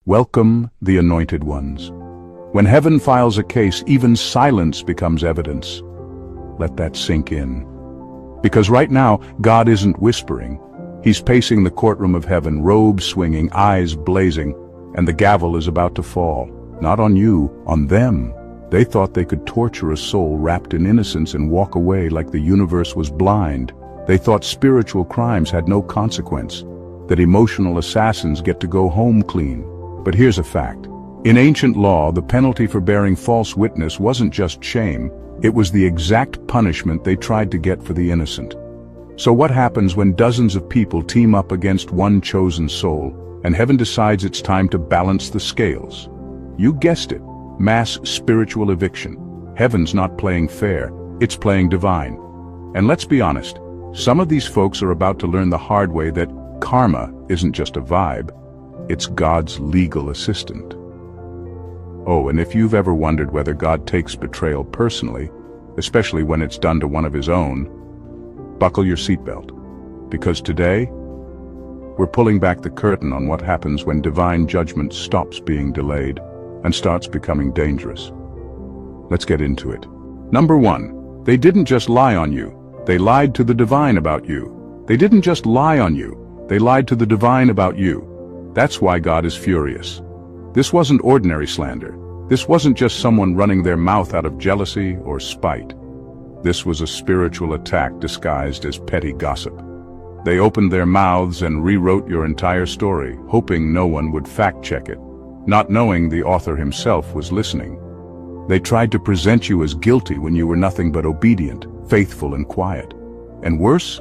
Welcome, the anointed ones. When heaven files a case, even silence becomes evidence. Let that sink in. Because right now, God isn't whispering. He's pacing the courtroom of heaven, robes swinging, eyes blazing, and the gavel is about to fall. Not on you, on them. They thought they could torture a soul wrapped in innocence and walk away like the universe was blind. They thought spiritual crimes had no consequence, that emotional assassins get to go home clean. But here's a fact. In ancient law, the penalty for bearing false witness wasn't just shame, it was the exact punishment they tried to get for the innocent. So what happens when dozens of people team up against one chosen soul, and heaven decides it's time to balance the scales? You guessed it, mass spiritual eviction. Heaven's not playing fair, it's playing divine. And let's be honest, some of these folks are about to learn the hard way that karma isn't just a vibe, it's God's legal assistant. Oh, and if you've ever wondered whether God takes betrayal personally, especially when it's done to one of his own, buckle your seatbelt, because today, we're pulling back the curtain on what happens when divine judgment stops being delayed and starts becoming dangerous. Let's get into it. Number 1, they didn't just lie on you, they lied to the divine about you. They didn't just lie on you, they lied to the divine about you. That's why God is furious. This wasn't ordinary slander. This wasn't just someone running their mouth out of jealousy or spite. This was a spiritual attack disguised as petty gossip. They opened their mouths and rewrote your entire story, hoping no one would fact-check it, not knowing the author himself was listening. They tried to present you as guilty when you were nothing but obedient, faithful, and quiet. And worse,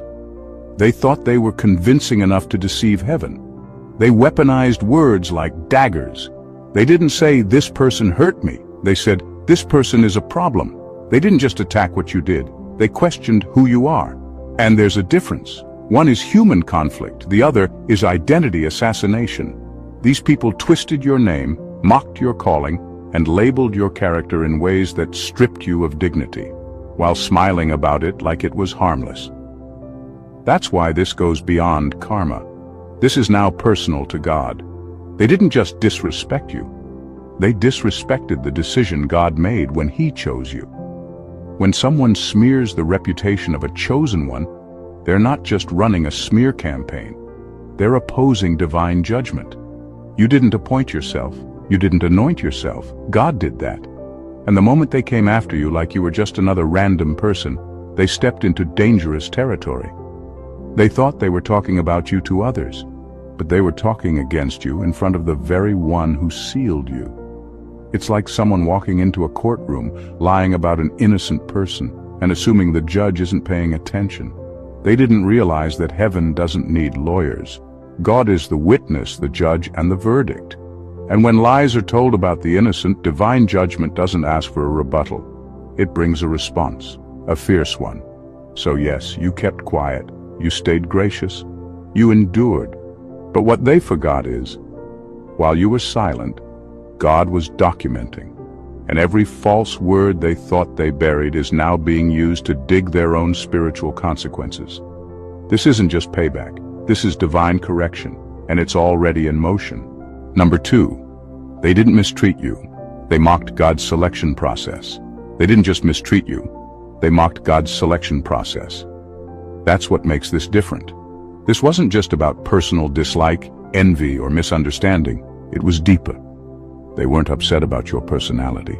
they thought they were convincing enough to deceive heaven. They weaponized words like daggers. They didn't say, "This person hurt me." They said, "This person is a problem." They didn't just attack what you did. They questioned who you are. And there's a difference. One is human conflict. The other is identity assassination. These people twisted your name, mocked your calling, and labeled your character in ways that stripped you of dignity, while smiling about it like it was harmless. That's why this goes beyond karma. This is now personal to God. They didn't just disrespect you. They disrespected the decision God made when He chose you. When someone smears the reputation of a chosen one, they're not just running a smear campaign. They're opposing divine judgment. You didn't appoint yourself. You didn't anoint yourself. God did that. And the moment they came after you like you were just another random person, they stepped into dangerous territory. They thought they were talking about you to others, but they were talking against you in front of the very one who sealed you. It's like someone walking into a courtroom, lying about an innocent person, and assuming the judge isn't paying attention. They didn't realize that heaven doesn't need lawyers. God is the witness, the judge, and the verdict. And when lies are told about the innocent, divine judgment doesn't ask for a rebuttal. It brings a response, a fierce one. So yes, you kept quiet, you stayed gracious, you endured. But what they forgot is, while you were silent, God was documenting, and every false word they thought they buried is now being used to dig their own spiritual consequences. This isn't just payback, this is divine correction, and it's already in motion. Number 2, they didn't mistreat you, they mocked God's selection process. They didn't just mistreat you, they mocked God's selection process. That's what makes this different. This wasn't just about personal dislike, envy, or misunderstanding. It was deeper. They weren't upset about your personality.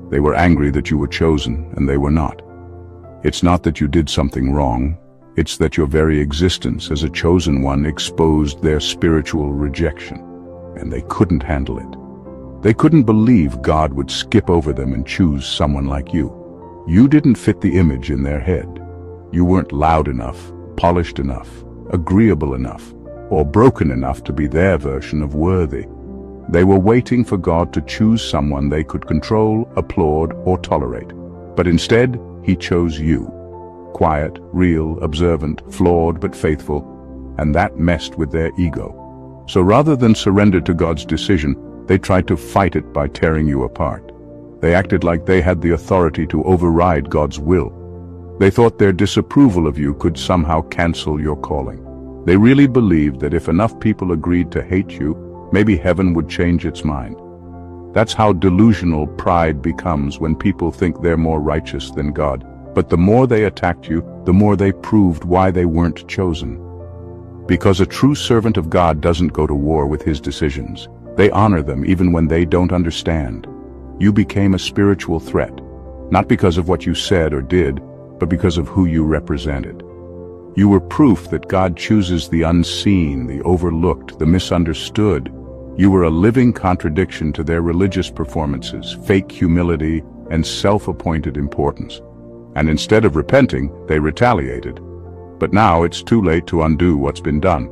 They were angry that you were chosen and they were not. It's not that you did something wrong. It's that your very existence as a chosen one exposed their spiritual rejection, and they couldn't handle it. They couldn't believe God would skip over them and choose someone like you. You didn't fit the image in their head. You weren't loud enough, polished enough, agreeable enough, or broken enough to be their version of worthy. They were waiting for God to choose someone they could control, applaud, or tolerate. But instead, He chose you. Quiet, real, observant, flawed but faithful, and that messed with their ego. So rather than surrender to God's decision, they tried to fight it by tearing you apart. They acted like they had the authority to override God's will. They thought their disapproval of you could somehow cancel your calling. They really believed that if enough people agreed to hate you, maybe heaven would change its mind. That's how delusional pride becomes when people think they're more righteous than God. But the more they attacked you, the more they proved why they weren't chosen. Because a true servant of God doesn't go to war with his decisions. They honor them even when they don't understand. You became a spiritual threat, not because of what you said or did, but because of who you represented. You were proof that God chooses the unseen, the overlooked, the misunderstood. You were a living contradiction to their religious performances, fake humility, and self-appointed importance. And instead of repenting, they retaliated. But now it's too late to undo what's been done.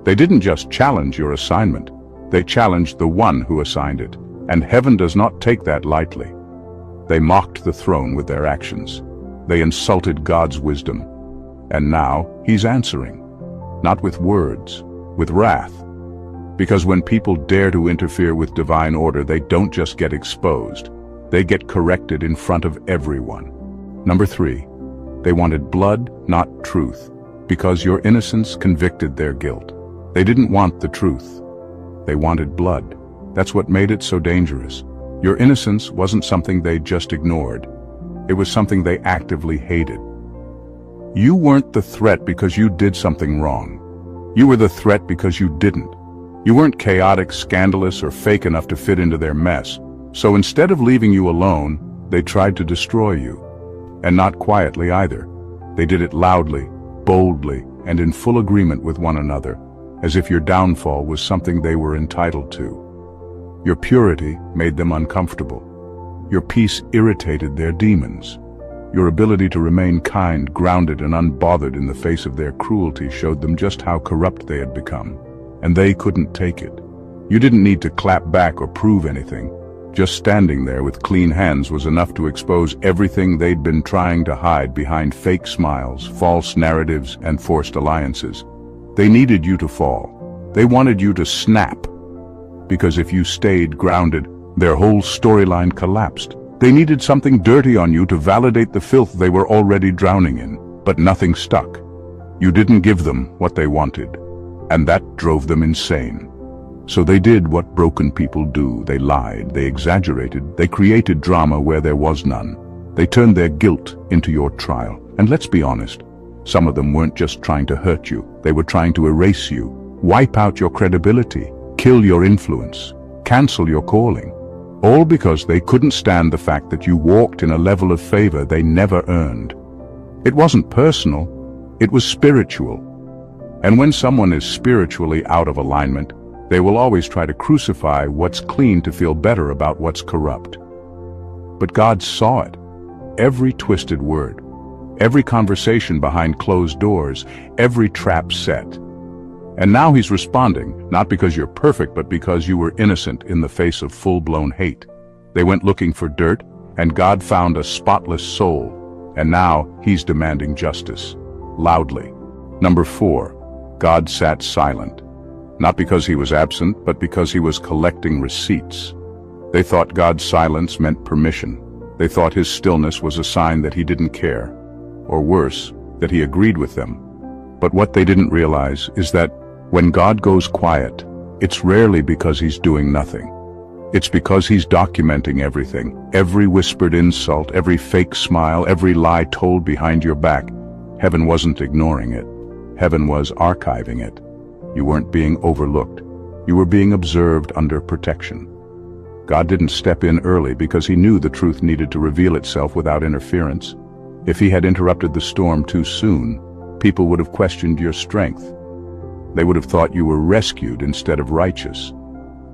They didn't just challenge your assignment, they challenged the one who assigned it, and heaven does not take that lightly. They mocked the throne with their actions. They insulted God's wisdom. And now he's answering, not with words, with wrath. Because when people dare to interfere with divine order, they don't just get exposed, they get corrected in front of everyone. Number 3, they wanted blood, not truth, because your innocence convicted their guilt. They didn't want the truth. They wanted blood. That's what made it so dangerous. Your innocence wasn't something they just ignored. It was something they actively hated. You weren't the threat because you did something wrong. You were the threat because you didn't. You weren't chaotic, scandalous, or fake enough to fit into their mess. So instead of leaving you alone, they tried to destroy you. And not quietly either. They did it loudly, boldly, and in full agreement with one another, as if your downfall was something they were entitled to. Your purity made them uncomfortable. Your peace irritated their demons. Your ability to remain kind, grounded, and unbothered in the face of their cruelty showed them just how corrupt they had become. And they couldn't take it. You didn't need to clap back or prove anything. Just standing there with clean hands was enough to expose everything they'd been trying to hide behind fake smiles, false narratives, and forced alliances. They needed you to fall. They wanted you to snap. Because if you stayed grounded, their whole storyline collapsed. They needed something dirty on you to validate the filth they were already drowning in, but nothing stuck. You didn't give them what they wanted, and that drove them insane. So they did what broken people do. They lied, they exaggerated, they created drama where there was none. They turned their guilt into your trial. And let's be honest, some of them weren't just trying to hurt you, they were trying to erase you, wipe out your credibility, kill your influence, cancel your calling. All because they couldn't stand the fact that you walked in a level of favor they never earned. It wasn't personal, it was spiritual. And when someone is spiritually out of alignment, they will always try to crucify what's clean to feel better about what's corrupt. But God saw it. Every twisted word, every conversation behind closed doors, every trap set. And now he's responding, not because you're perfect, but because you were innocent in the face of full-blown hate. They went looking for dirt, and God found a spotless soul. And now he's demanding justice, loudly. Number 4, God sat silent. Not because he was absent, but because he was collecting receipts. They thought God's silence meant permission. They thought his stillness was a sign that he didn't care. Or worse, that he agreed with them. But what they didn't realize is that when God goes quiet, it's rarely because he's doing nothing. It's because he's documenting everything. Every whispered insult, every fake smile, every lie told behind your back. Heaven wasn't ignoring it. Heaven was archiving it. You weren't being overlooked. You were being observed under protection. God didn't step in early because he knew the truth needed to reveal itself without interference. If he had interrupted the storm too soon, people would have questioned your strength. They would have thought you were rescued instead of righteous.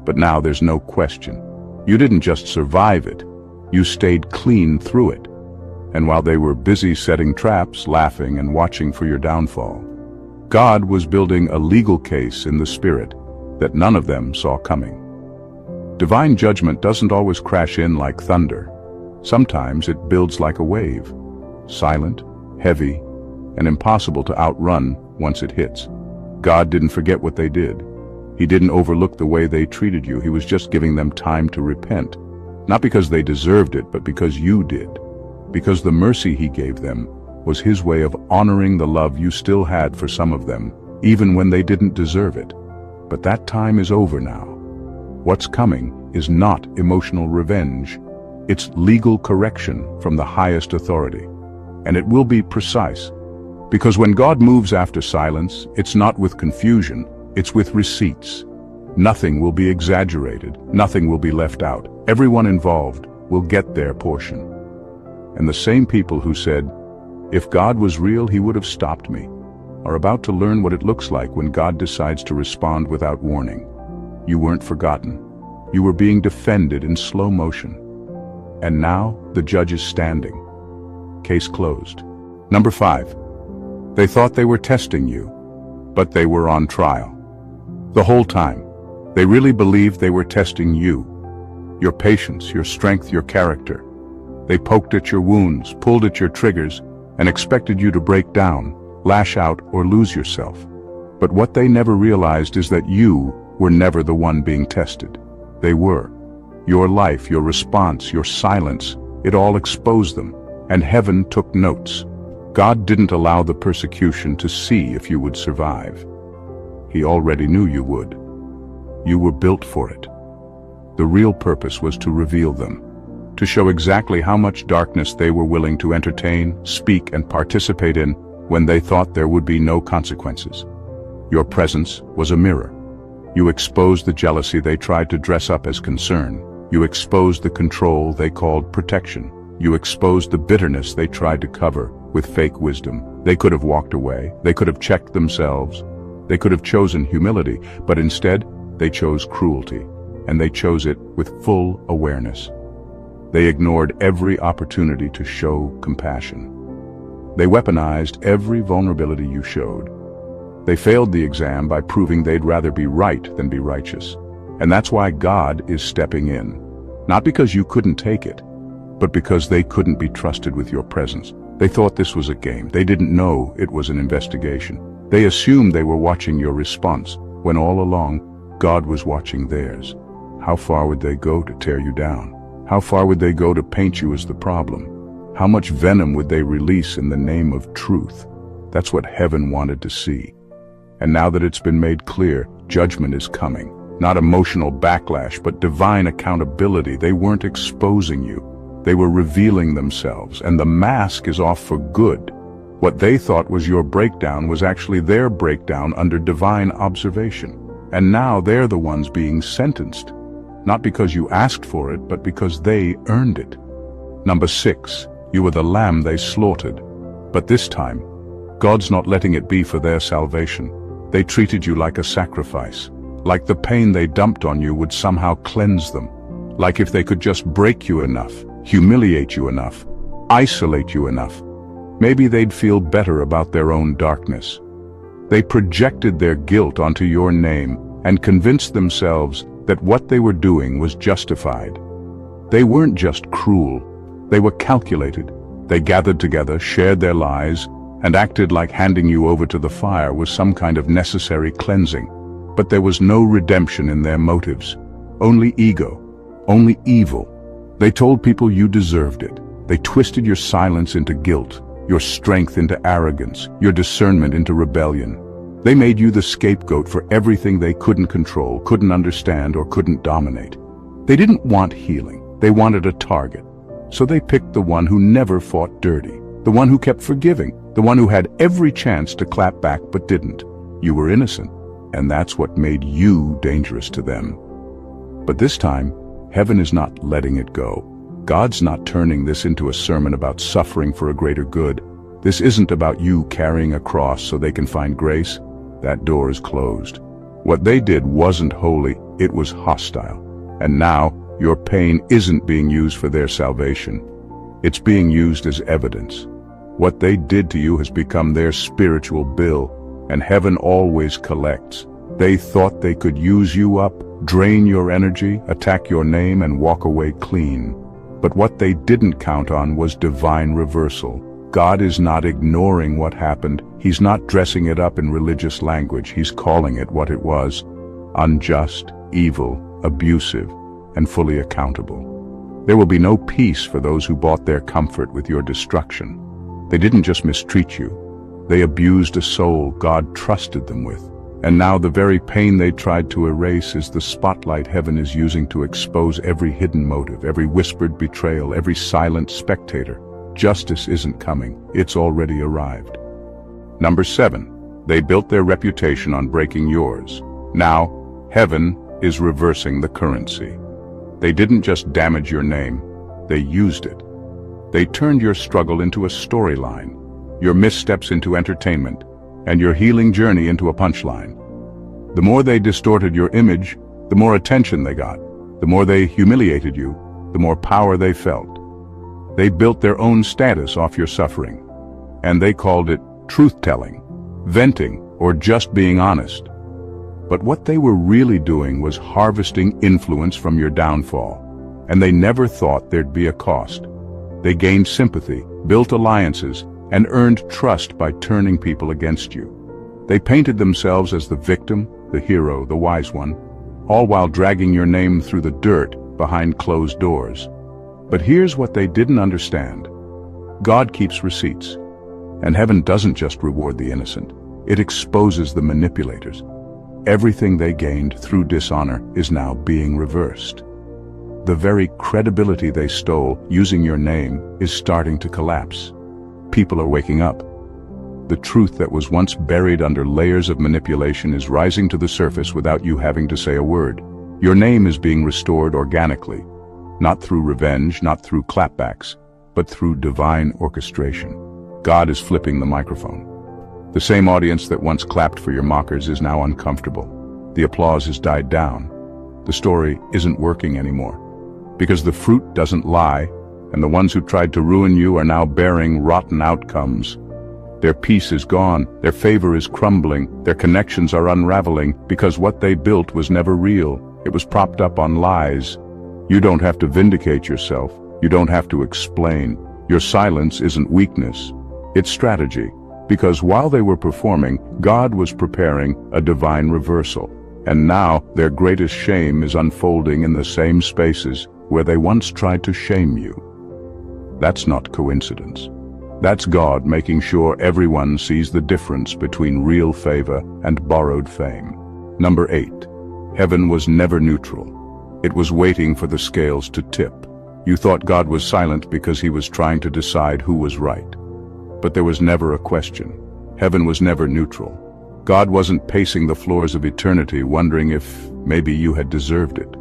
But now there's no question. You didn't just survive it. You stayed clean through it. And while they were busy setting traps, laughing, and watching for your downfall, God was building a legal case in the spirit that none of them saw coming. Divine judgment doesn't always crash in like thunder. Sometimes it builds like a wave, silent, heavy, and impossible to outrun once it hits. God didn't forget what they did. He didn't overlook the way they treated you. He was just giving them time to repent. Not because they deserved it, but because you did. Because the mercy he gave them was his way of honoring the love you still had for some of them, even when they didn't deserve it. But that time is over now. What's coming is not emotional revenge. It's legal correction from the highest authority. And it will be precise. Because when God moves after silence, it's not with confusion, it's with receipts. Nothing will be exaggerated, nothing will be left out. Everyone involved will get their portion. And the same people who said, "If God was real, he would have stopped me," are about to learn what it looks like when God decides to respond without warning. You weren't forgotten. You were being defended in slow motion. And now the judge is standing. Case closed. Number 5. They thought they were testing you, but they were on trial. The whole time, they really believed they were testing you. Your patience, your strength, your character. They poked at your wounds, pulled at your triggers, and expected you to break down, lash out, or lose yourself. But what they never realized is that you were never the one being tested. They were. Your life, your response, your silence, it all exposed them, and heaven took notes. God didn't allow the persecution to see if you would survive. He already knew you would. You were built for it. The real purpose was to reveal them, to show exactly how much darkness they were willing to entertain, speak, and participate in when they thought there would be no consequences. Your presence was a mirror. You exposed the jealousy they tried to dress up as concern. You exposed the control they called protection. You exposed the bitterness they tried to cover with fake wisdom. They could have walked away. They could have checked themselves. They could have chosen humility, but instead, they chose cruelty, and they chose it with full awareness. They ignored every opportunity to show compassion. They weaponized every vulnerability you showed. They failed the exam by proving they'd rather be right than be righteous. And that's why God is stepping in. Not because you couldn't take it, but because they couldn't be trusted with your presence. They thought this was a game. They didn't know it was an investigation. They assumed they were watching your response, when all along, God was watching theirs. How far would they go to tear you down? How far would they go to paint you as the problem? How much venom would they release in the name of truth? That's what heaven wanted to see. And now that it's been made clear, judgment is coming. Not emotional backlash, but divine accountability. They weren't exposing you. They were revealing themselves, and the mask is off for good. What they thought was your breakdown was actually their breakdown under divine observation. And now they're the ones being sentenced. Not because you asked for it, but because they earned it. Number 6, you were the lamb they slaughtered. But this time, God's not letting it be for their salvation. They treated you like a sacrifice, like the pain they dumped on you would somehow cleanse them, like if they could just break you enough, humiliate you enough, isolate you enough, maybe they'd feel better about their own darkness. They projected their guilt onto your name and convinced themselves that what they were doing was justified. They weren't just cruel, they were calculated. They gathered together, shared their lies, and acted like handing you over to the fire was some kind of necessary cleansing. But there was no redemption in their motives. Only ego, only evil. They told people you deserved it. They twisted your silence into guilt, your strength into arrogance, your discernment into rebellion. They made you the scapegoat for everything they couldn't control, couldn't understand, or couldn't dominate. They didn't want healing. They wanted a target. So they picked the one who never fought dirty, the one who kept forgiving, the one who had every chance to clap back but didn't. You were innocent, and that's what made you dangerous to them. But this time, heaven is not letting it go. God's not turning this into a sermon about suffering for a greater good. This isn't about you carrying a cross so they can find grace. That door is closed. What they did wasn't holy, it was hostile. And now, your pain isn't being used for their salvation. It's being used as evidence. What they did to you has become their spiritual bill, and heaven always collects. They thought they could use you up, drain your energy, attack your name, and walk away clean. But what they didn't count on was divine reversal. God is not ignoring what happened. He's not dressing it up in religious language. He's calling it what it was: unjust, evil, abusive, and fully accountable. There will be no peace for those who bought their comfort with your destruction. They didn't just mistreat you. They abused a soul God trusted them with. And now the very pain they tried to erase is the spotlight heaven is using to expose every hidden motive, every whispered betrayal, every silent spectator. Justice isn't coming, it's already arrived. Number 7. They built their reputation on breaking yours. Now, heaven is reversing the currency. They didn't just damage your name, they used it. They turned your struggle into a storyline, your missteps into entertainment, and your healing journey into a punchline. The more they distorted your image, the more attention they got. The more they humiliated you, the more power they felt. They built their own status off your suffering, and they called it truth-telling, venting, or just being honest. But what they were really doing was harvesting influence from your downfall, and they never thought there'd be a cost. They gained sympathy, built alliances, and earned trust by turning people against you. They painted themselves as the victim, the hero, the wise one, all while dragging your name through the dirt behind closed doors. But here's what they didn't understand. God keeps receipts, and heaven doesn't just reward the innocent, it exposes the manipulators. Everything they gained through dishonor is now being reversed. The very credibility they stole using your name is starting to collapse. People are waking up. The truth that was once buried under layers of manipulation is rising to the surface without you having to say a word. Your name is being restored organically, not through revenge, not through clapbacks, but through divine orchestration. God is flipping the microphone. The same audience that once clapped for your mockers is now uncomfortable. The applause has died down. The story isn't working anymore, because the fruit doesn't lie, and the ones who tried to ruin you are now bearing rotten outcomes. Their peace is gone, their favor is crumbling, their connections are unraveling, because what they built was never real. It was propped up on lies. You don't have to vindicate yourself. You don't have to explain. Your silence isn't weakness. It's strategy. Because while they were performing, God was preparing a divine reversal. And now their greatest shame is unfolding in the same spaces where they once tried to shame you. That's not coincidence. That's God making sure everyone sees the difference between real favor and borrowed fame. Number 8. Heaven was never neutral. It was waiting for the scales to tip. You thought God was silent because he was trying to decide who was right. But there was never a question. Heaven was never neutral. God wasn't pacing the floors of eternity wondering if maybe you had deserved it.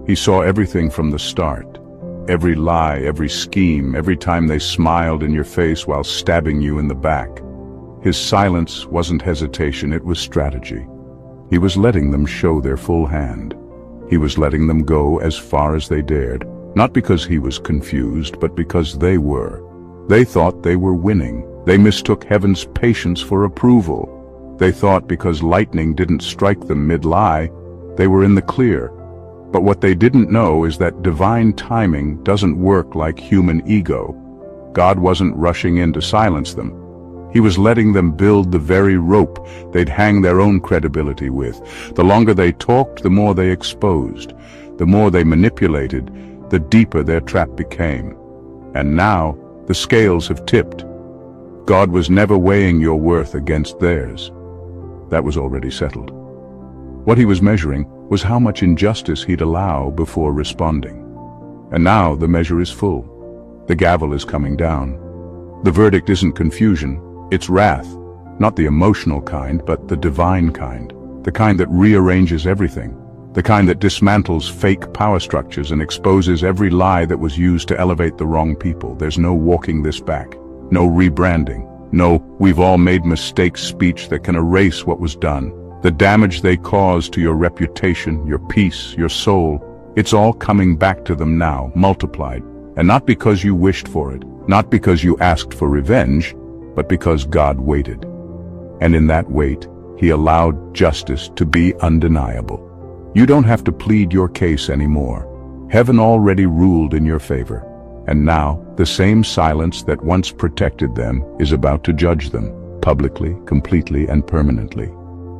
He saw everything from the start. Every lie, every scheme, every time they smiled in your face while stabbing you in the back. His silence wasn't hesitation, it was strategy. He was letting them show their full hand. He was letting them go as far as they dared, not because he was confused, but because they were. They thought they were winning. They mistook heaven's patience for approval. They thought because lightning didn't strike them mid-lie, they were in the clear. But what they didn't know is that divine timing doesn't work like human ego. God wasn't rushing in to silence them. He was letting them build the very rope they'd hang their own credibility with. The longer they talked, the more they exposed. The more they manipulated, the deeper their trap became. And now, the scales have tipped. God was never weighing your worth against theirs. That was already settled. What he was measuring was how much injustice he'd allow before responding. And now the measure is full. The gavel is coming down. The verdict isn't confusion, it's wrath. Not the emotional kind, but the divine kind. The kind that rearranges everything. The kind that dismantles fake power structures and exposes every lie that was used to elevate the wrong people. There's no walking this back. No rebranding. No, we've all made mistakes speech that can erase what was done. The damage they caused to your reputation, your peace, your soul, it's all coming back to them now, multiplied. And not because you wished for it, not because you asked for revenge, but because God waited. And in that wait, he allowed justice to be undeniable. You don't have to plead your case anymore. Heaven already ruled in your favor. And now, the same silence that once protected them is about to judge them, publicly, completely, and permanently.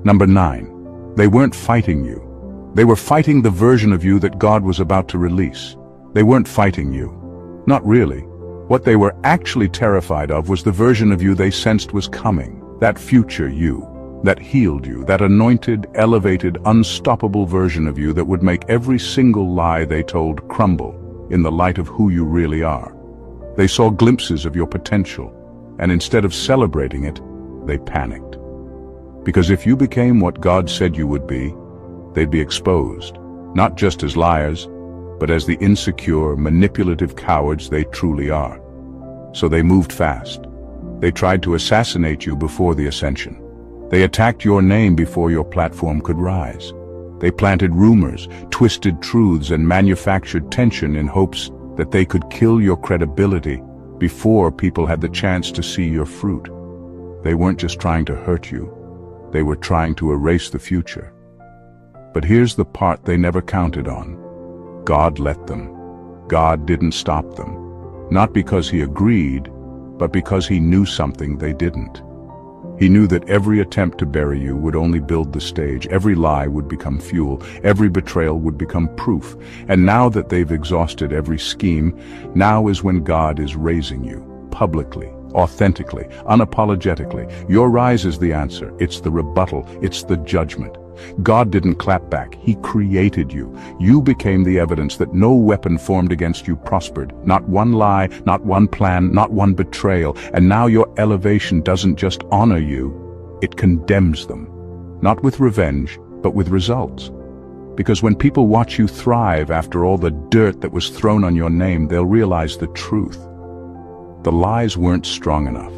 Number 9. They weren't fighting you. They were fighting the version of you that God was about to release. They weren't fighting you. Not really. What they were actually terrified of was the version of you they sensed was coming, that future you. that healed you, that anointed, elevated, unstoppable version of you that would make every single lie they told crumble in the light of who you really are. They saw glimpses of your potential, and instead of celebrating it, they panicked. Because if you became what God said you would be, they'd be exposed, not just as liars, but as the insecure, manipulative cowards they truly are. So they moved fast. They tried to assassinate you before the ascension. They attacked your name before your platform could rise. They planted rumors, twisted truths, and manufactured tension in hopes that they could kill your credibility before people had the chance to see your fruit. They weren't just trying to hurt you. They were trying to erase the future. But here's the part they never counted on. God let them. God didn't stop them. Not because he agreed, but because he knew something they didn't. He knew that every attempt to bury you would only build the stage, every lie would become fuel, every betrayal would become proof. And now that they've exhausted every scheme, now is when God is raising you, publicly, authentically, unapologetically. Your rise is the answer, it's the rebuttal, it's the judgment. God didn't clap back, he created you. You became the evidence that no weapon formed against you prospered. Not one lie, not one plan, not one betrayal. And now your elevation doesn't just honor you, it condemns them. Not with revenge, but with results. Because when people watch you thrive after all the dirt that was thrown on your name, they'll realize the truth. The lies weren't strong enough,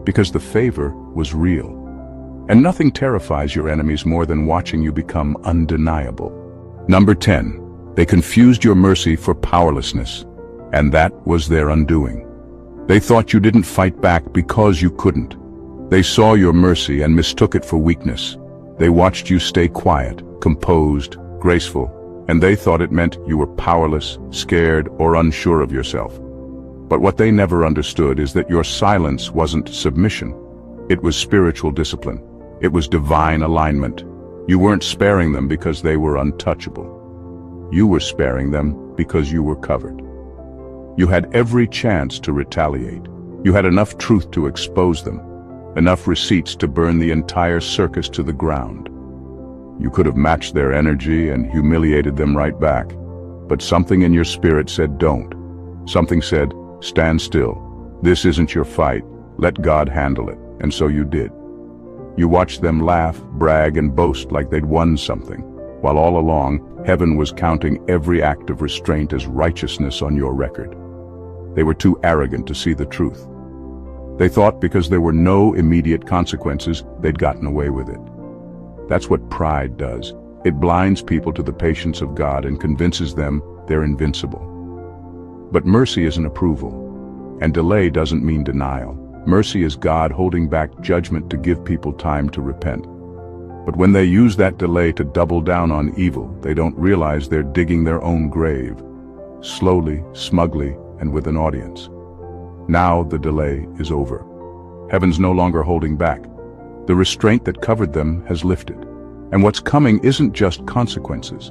because the favor was real. And nothing terrifies your enemies more than watching you become undeniable. Number 10, they confused your mercy for powerlessness, and that was their undoing. They thought you didn't fight back because you couldn't. They saw your mercy and mistook it for weakness. They watched you stay quiet, composed, graceful, and they thought it meant you were powerless, scared, or unsure of yourself. But what they never understood is that your silence wasn't submission. It was spiritual discipline. It was divine alignment. You weren't sparing them because they were untouchable. You were sparing them because you were covered. You had every chance to retaliate. You had enough truth to expose them, enough receipts to burn the entire circus to the ground. You could have matched their energy and humiliated them right back. But something in your spirit said don't. Something said, stand still. This isn't your fight. Let God handle it. And so you did. You watched them laugh, brag, and boast like they'd won something, while all along, heaven was counting every act of restraint as righteousness on your record. They were too arrogant to see the truth. They thought because there were no immediate consequences, they'd gotten away with it. That's what pride does. It blinds people to the patience of God and convinces them they're invincible. But mercy isn't approval, and delay doesn't mean denial. Mercy is God holding back judgment to give people time to repent. But when they use that delay to double down on evil, they don't realize they're digging their own grave, slowly, smugly, and with an audience. Now the delay is over. Heaven's no longer holding back. The restraint that covered them has lifted. And what's coming isn't just consequences.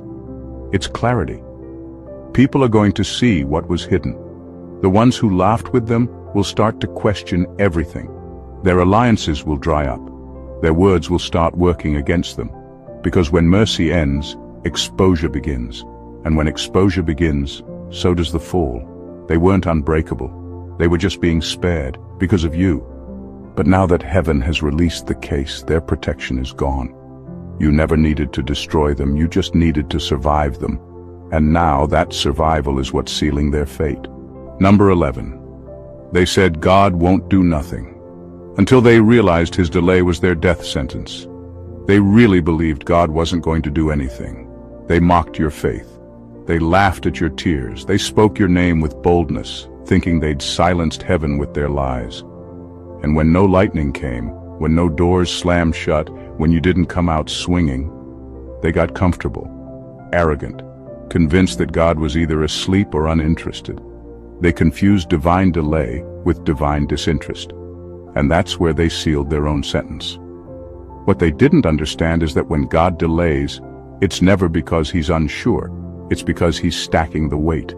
It's clarity. People are going to see what was hidden. The ones who laughed with them will start to question everything. Their alliances will dry up. Their words will start working against them. Because when mercy ends, exposure begins. And when exposure begins, so does the fall. They weren't unbreakable. They were just being spared because of you. But now that heaven has released the case, their protection is gone. You never needed to destroy them, you just needed to survive them. And now that survival is what's sealing their fate. Number 11. They said God won't do nothing, until they realized his delay was their death sentence. They really believed God wasn't going to do anything. They mocked your faith. They laughed at your tears. They spoke your name with boldness, thinking they'd silenced heaven with their lies. And when no lightning came, when no doors slammed shut, when you didn't come out swinging, they got comfortable, arrogant, convinced that God was either asleep or uninterested. They confused divine delay with divine disinterest, and that's where they sealed their own sentence. What they didn't understand is that when God delays, it's never because he's unsure, it's because he's stacking the weight.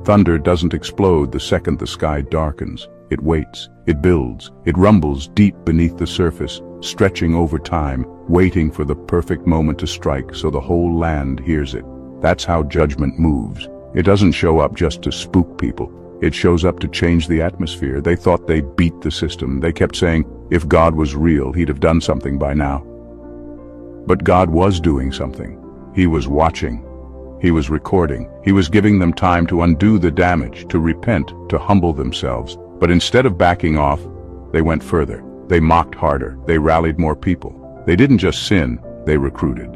Thunder doesn't explode the second the sky darkens. It waits, it builds, it rumbles deep beneath the surface, stretching over time, waiting for the perfect moment to strike so the whole land hears it. That's how judgment moves. It doesn't show up just to spook people. It shows up to change the atmosphere. They thought they beat the system. They kept saying, if God was real, he'd have done something by now. But God was doing something. He was watching. He was recording. He was giving them time to undo the damage, to repent, to humble themselves. But instead of backing off, they went further. They mocked harder. They rallied more people. They didn't just sin, they recruited.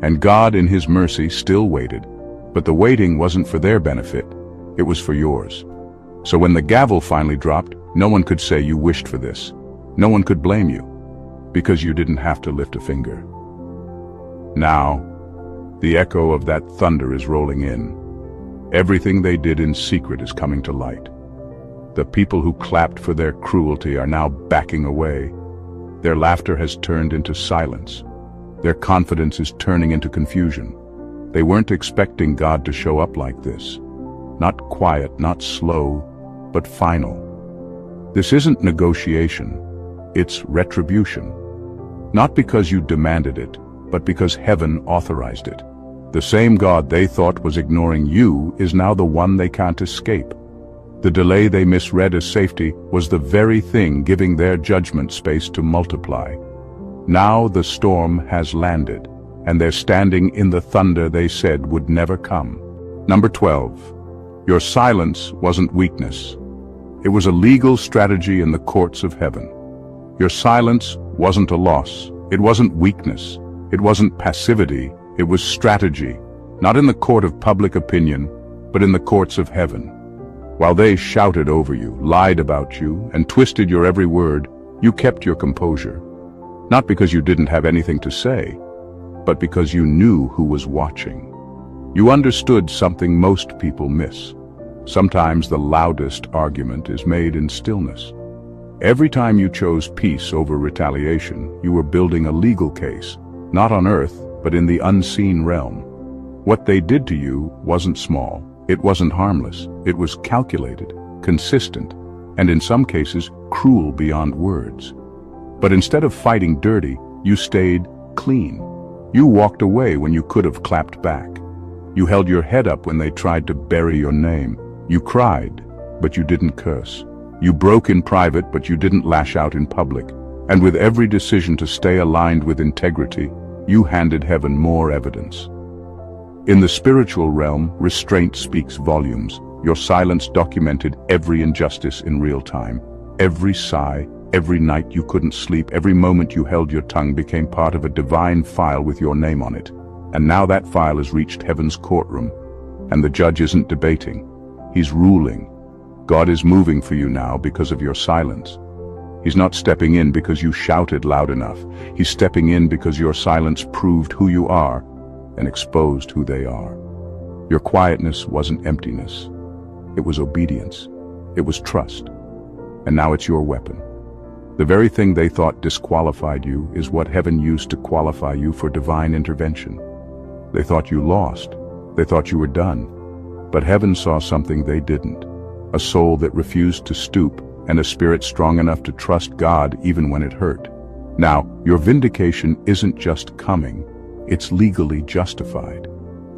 And God, in his mercy, still waited. But the waiting wasn't for their benefit. It was for yours. So when the gavel finally dropped, no one could say you wished for this. No one could blame you, because you didn't have to lift a finger. Now, the echo of that thunder is rolling in. Everything they did in secret is coming to light. The people who clapped for their cruelty are now backing away. Their laughter has turned into silence. Their confidence is turning into confusion. They weren't expecting God to show up like this. Not quiet, not slow, but final. This isn't negotiation. It's retribution. Not because you demanded it, but because heaven authorized it. The same God they thought was ignoring you is now the one they can't escape. The delay they misread as safety was the very thing giving their judgment space to multiply. Now the storm has landed, and they're standing in the thunder they said would never come. Number 12. Your silence wasn't weakness. It was a legal strategy in the courts of heaven. Your silence wasn't a loss. It wasn't weakness. It wasn't passivity. It was strategy, not in the court of public opinion, but in the courts of heaven. While they shouted over you, lied about you, and twisted your every word, you kept your composure. Not because you didn't have anything to say, but because you knew who was watching. You understood something most people miss. Sometimes the loudest argument is made in stillness. Every time you chose peace over retaliation, you were building a legal case, not on earth, but in the unseen realm. What they did to you wasn't small. It wasn't harmless. It was calculated, consistent, and in some cases, cruel beyond words. But instead of fighting dirty, you stayed clean. You walked away when you could have clapped back. You held your head up when they tried to bury your name. You cried, but you didn't curse. You broke in private, but you didn't lash out in public. And with every decision to stay aligned with integrity, you handed heaven more evidence. In the spiritual realm, restraint speaks volumes. Your silence documented every injustice in real time. Every sigh, every night you couldn't sleep, every moment you held your tongue became part of a divine file with your name on it. And now that file has reached heaven's courtroom, and the judge isn't debating. He's ruling. God is moving for you now because of your silence. He's not stepping in because you shouted loud enough. He's stepping in because your silence proved who you are and exposed who they are. Your quietness wasn't emptiness. It was obedience. It was trust. And now it's your weapon. The very thing they thought disqualified you is what heaven used to qualify you for divine intervention. They thought you lost. They thought you were done. But heaven saw something they didn't. A soul that refused to stoop, and a spirit strong enough to trust God even when it hurt. Now, your vindication isn't just coming, it's legally justified.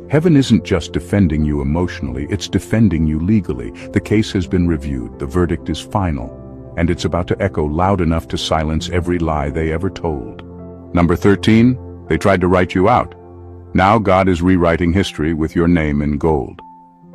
Heaven isn't just defending you emotionally, it's defending you legally. The case has been reviewed, the verdict is final, and it's about to echo loud enough to silence every lie they ever told. Number 13, they tried to write you out. Now God is rewriting history with your name in gold.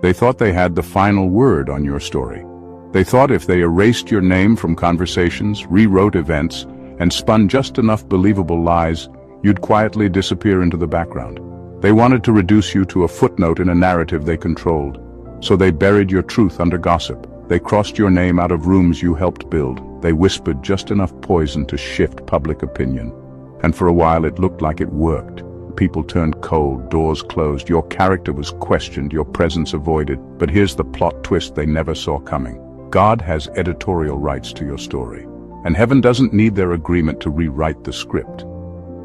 They thought they had the final word on your story. They thought if they erased your name from conversations, rewrote events, and spun just enough believable lies, you'd quietly disappear into the background. They wanted to reduce you to a footnote in a narrative they controlled. So they buried your truth under gossip. They crossed your name out of rooms you helped build. They whispered just enough poison to shift public opinion. And for a while it looked like it worked. People turned cold, doors closed, your character was questioned, your presence avoided. But here's the plot twist they never saw coming. God has editorial rights to your story, and heaven doesn't need their agreement to rewrite the script.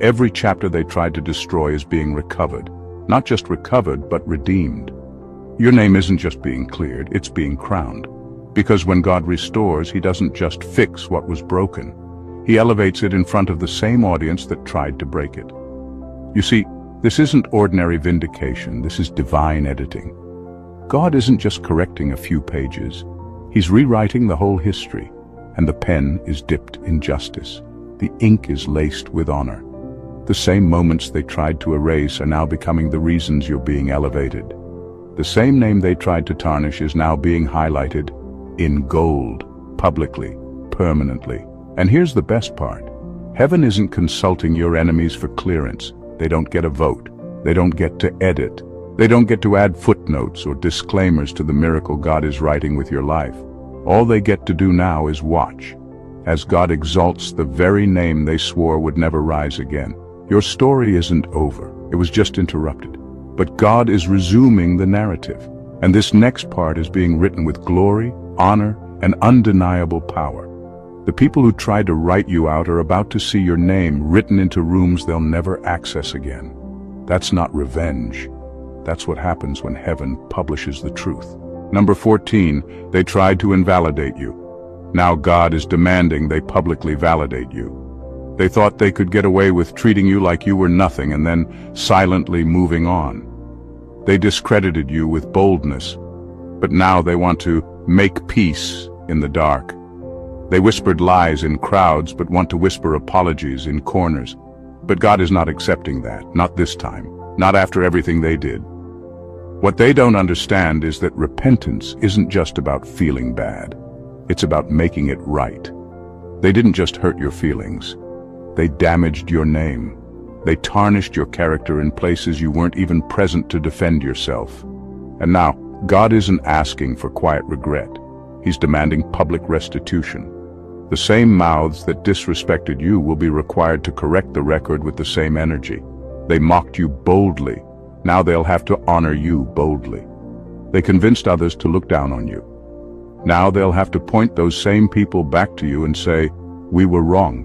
Every chapter they tried to destroy is being recovered. Not just recovered, but redeemed. Your name isn't just being cleared, it's being crowned. Because when God restores, he doesn't just fix what was broken. He elevates it in front of the same audience that tried to break it. You see, this isn't ordinary vindication, this is divine editing. God isn't just correcting a few pages. He's rewriting the whole history, and the pen is dipped in justice. The ink is laced with honor. The same moments they tried to erase are now becoming the reasons you're being elevated. The same name they tried to tarnish is now being highlighted in gold, publicly, permanently. And here's the best part. Heaven isn't consulting your enemies for clearance. They don't get a vote. They don't get to edit. They don't get to add footnotes or disclaimers to the miracle God is writing with your life. All they get to do now is watch, as God exalts the very name they swore would never rise again. Your story isn't over. It was just interrupted. But God is resuming the narrative, and this next part is being written with glory, honor, and undeniable power. The people who tried to write you out are about to see your name written into rooms they'll never access again. That's not revenge. That's what happens when heaven publishes the truth. Number 14, they tried to invalidate you. Now God is demanding they publicly validate you. They thought they could get away with treating you like you were nothing and then silently moving on. They discredited you with boldness, but now they want to make peace in the dark. They whispered lies in crowds but want to whisper apologies in corners. But God is not accepting that, not this time, not after everything they did. What they don't understand is that repentance isn't just about feeling bad. It's about making it right. They didn't just hurt your feelings. They damaged your name. They tarnished your character in places you weren't even present to defend yourself. And now, God isn't asking for quiet regret. He's demanding public restitution. The same mouths that disrespected you will be required to correct the record with the same energy. They mocked you boldly. Now they'll have to honor you boldly. They convinced others to look down on you. Now they'll have to point those same people back to you and say, "We were wrong."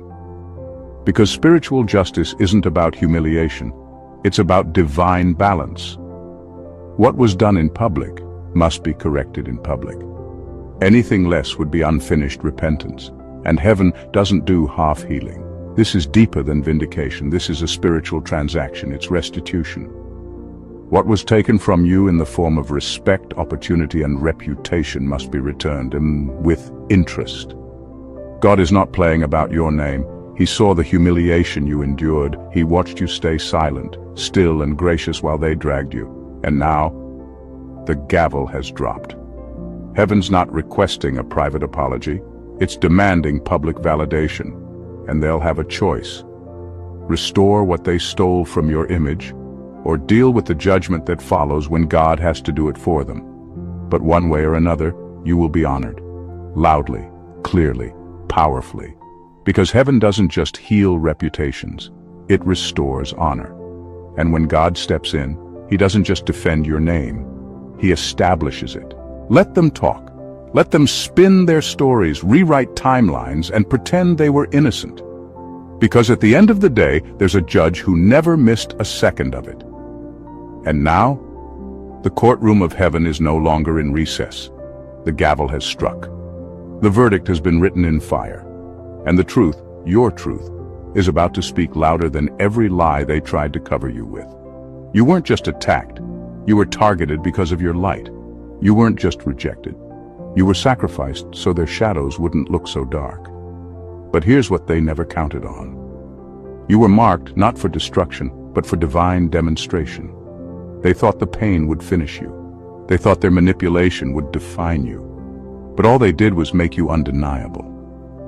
Because spiritual justice isn't about humiliation. It's about divine balance. What was done in public must be corrected in public. Anything less would be unfinished repentance. And heaven doesn't do half healing. This is deeper than vindication. This is a spiritual transaction. It's restitution. What was taken from you in the form of respect, opportunity, and reputation must be returned, and with interest. God is not playing about your name. He saw the humiliation you endured. He watched you stay silent, still and gracious while they dragged you. And now, the gavel has dropped. Heaven's not requesting a private apology. It's demanding public validation. And they'll have a choice. Restore what they stole from your image, or deal with the judgment that follows when God has to do it for them. But one way or another, you will be honored. Loudly, clearly, powerfully. Because heaven doesn't just heal reputations, it restores honor. And when God steps in, He doesn't just defend your name, He establishes it. Let them talk. Let them spin their stories, rewrite timelines, and pretend they were innocent. Because at the end of the day, there's a judge who never missed a second of it. And now, the courtroom of heaven is no longer in recess. The gavel has struck. The verdict has been written in fire. And the truth, your truth, is about to speak louder than every lie they tried to cover you with. You weren't just attacked. You were targeted because of your light. You weren't just rejected. You were sacrificed so their shadows wouldn't look so dark. But here's what they never counted on. You were marked not for destruction, but for divine demonstration. They thought the pain would finish you. They thought their manipulation would define you. But all they did was make you undeniable.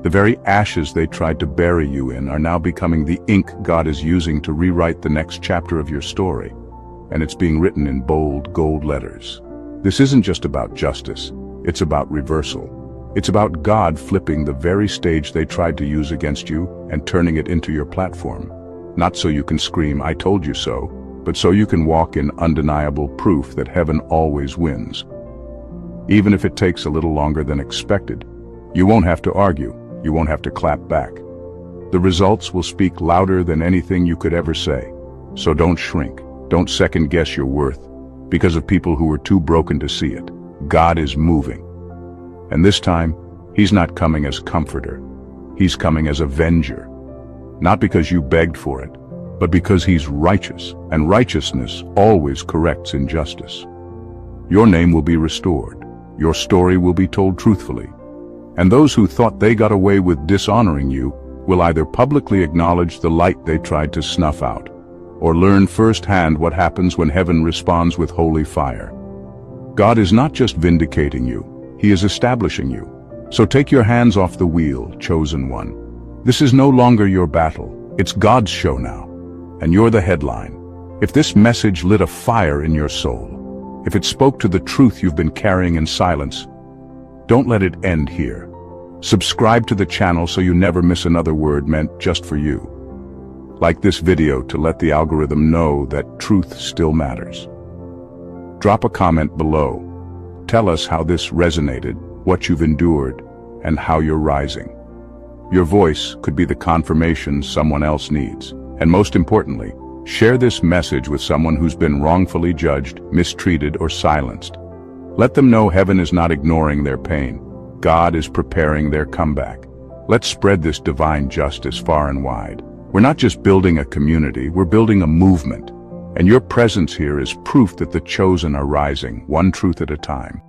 The very ashes they tried to bury you in are now becoming the ink God is using to rewrite the next chapter of your story. And it's being written in bold gold letters. This isn't just about justice. It's about reversal. It's about God flipping the very stage they tried to use against you and turning it into your platform. Not so you can scream, "I told you so," but so you can walk in undeniable proof that heaven always wins. Even if it takes a little longer than expected, you won't have to argue. You won't have to clap back. The results will speak louder than anything you could ever say. So don't shrink. Don't second-guess your worth because of people who were too broken to see it. God is moving. And this time, He's not coming as comforter. He's coming as avenger, not because you begged for it, but because he's righteous, and righteousness always corrects injustice. Your name will be restored, your story will be told truthfully, and those who thought they got away with dishonoring you will either publicly acknowledge the light they tried to snuff out, or learn firsthand what happens when heaven responds with holy fire. God is not just vindicating you, he is establishing you. So take your hands off the wheel, chosen one. This is no longer your battle, it's God's show now, and you're the headline. If this message lit a fire in your soul, if it spoke to the truth you've been carrying in silence, don't let it end here. Subscribe to the channel so you never miss another word meant just for you. Like this video to let the algorithm know that truth still matters. Drop a comment below. Tell us how this resonated, what you've endured, and how you're rising. Your voice could be the confirmation someone else needs. And most importantly, share this message with someone who's been wrongfully judged, mistreated, or silenced. Let them know heaven is not ignoring their pain. God is preparing their comeback. Let's spread this divine justice far and wide. We're not just building a community, we're building a movement. And your presence here is proof that the chosen are rising, one truth at a time.